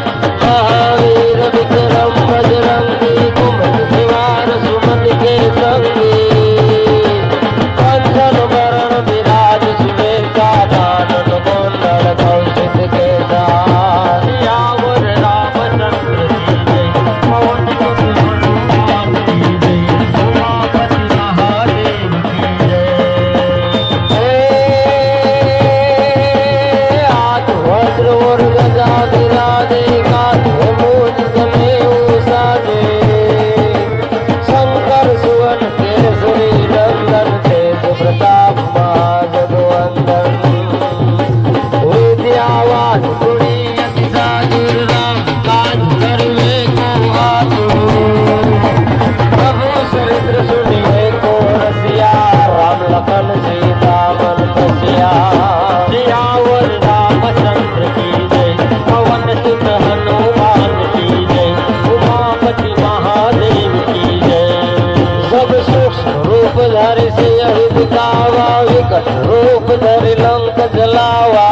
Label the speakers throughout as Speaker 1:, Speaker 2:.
Speaker 1: महावीर विक्रम बजरंगी कुमत निवार सुमत के संगी कंचन वरण विराज सुवेशा कानन कुंडल कौशिक के साथ सियावर रामचंद्र की जय पवन सुत हनुमान की जय उमापति महादेव की जय। आज वज्र और गजा विराजे कांधे मूज जनेऊ साजे शंकर सुवन केसरी नंदन तेज प्रताप महाजगवंदन विद्यावान गुणी अति साजुर राम काज करवे को आतुर प्रभु चरित्र सुनिए को रसिया राम लखन सीता मन बसिया सियावर रामचंद्र की जय पवन सुत हनुमान की जय उमापति महादेव की जय। सब सूक्ष्म रूप धरि सिंह दिखावा विकट रूप धरि लंक जलावा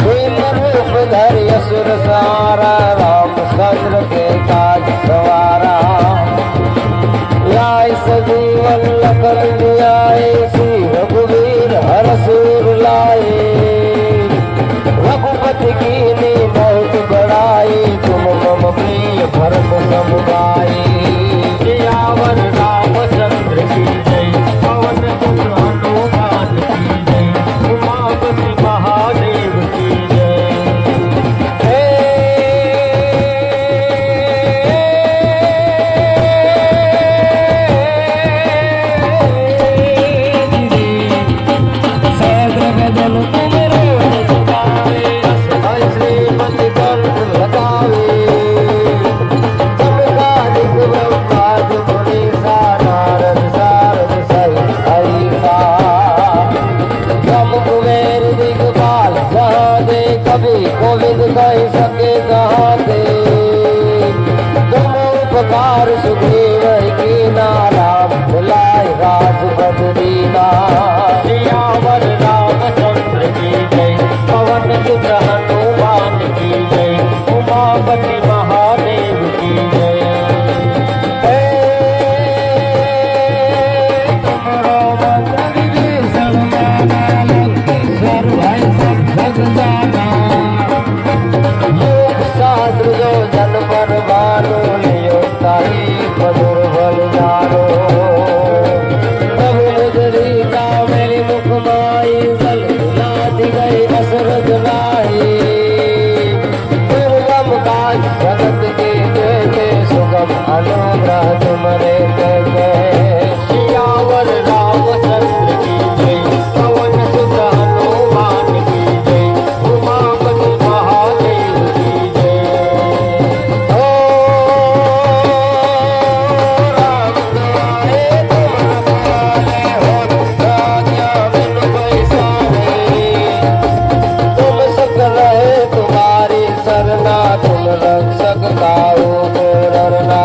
Speaker 1: भीम रूप धरि असुर सारा रामचंद्र के काज सवारा न्याय सजीवन लखन जियाए श्री रघुवीर हर सूर लाए रघुपति कीनी बहुत बड़ाई तुम मम प्रिय भरत सम गाई सियावर रामचंद्र की जय पवन सुत हनुमान की जय उमापति महादेव की जय। कभी गोविंद कह सके कहाँ दे तुम उपकार सुग्रीव की नाराम बुलाए राज बदरीना सियावर रामचंद्र की जय पवन सुत हनुमान की जय उमापति महादेव की जय। जो जन पर बानो लियो ताही मधुर बल जानो प्रभु मुजरी का मेरी मुख माई बल लादी गई असरद नाही दुर्गम काज भगत के देते सुगम अनुग्रह तुमरे देते सियावर रामचंद्र की जय पवन सुत हनुमान की जय उमापति महादेव की जय। तुम रक्षक काहू को डरना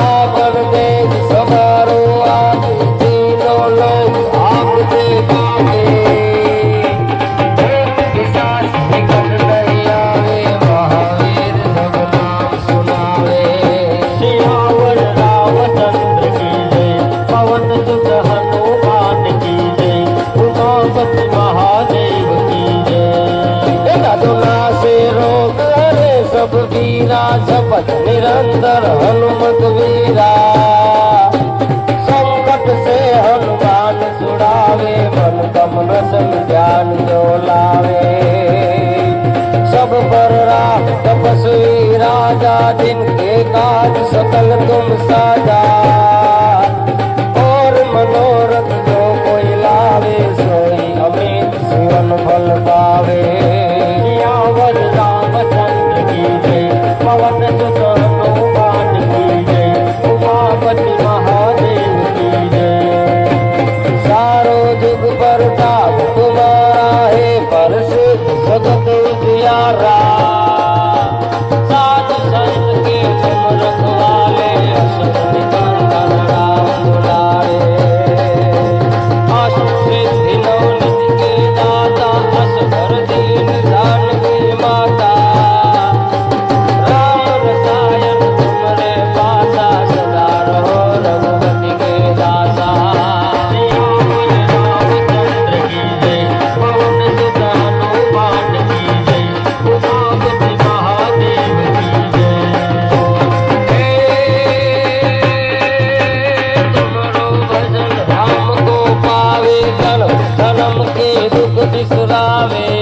Speaker 1: आपन देश समारो आज तीनों लोग आपसे बाटे एक पिशाच निकट नहीं आवे महावीर सब नाम सुनावे सियावर रामचंद्र की जय पवन सुत हनुमान की जय उमापति महादेव की जय। दुना से रोग हरे सब वीरा शपथ निरंतर हनुमत वीरा संकट से हनुमान छुड़ावे मन कमन संग ज्ञान जो लावे सब पर राम तपस्वी राजा जिनके काज सकल तुम साजा और मनोरथ जो कोई लावे सोई अमित जीवन फल पावे सियावर रामचंद्र की जय पवन सुत हनुमान की जय उमापति महादेव की जय। सारो जुग प्रताप तुम्हारा है प्रसिद्ध जगत उजियारा साधु संत के तुम रखवाले असुर निकंदन राम दुलारे अष्ट सिद्धि नौ निधि के दाता असुर ગાવે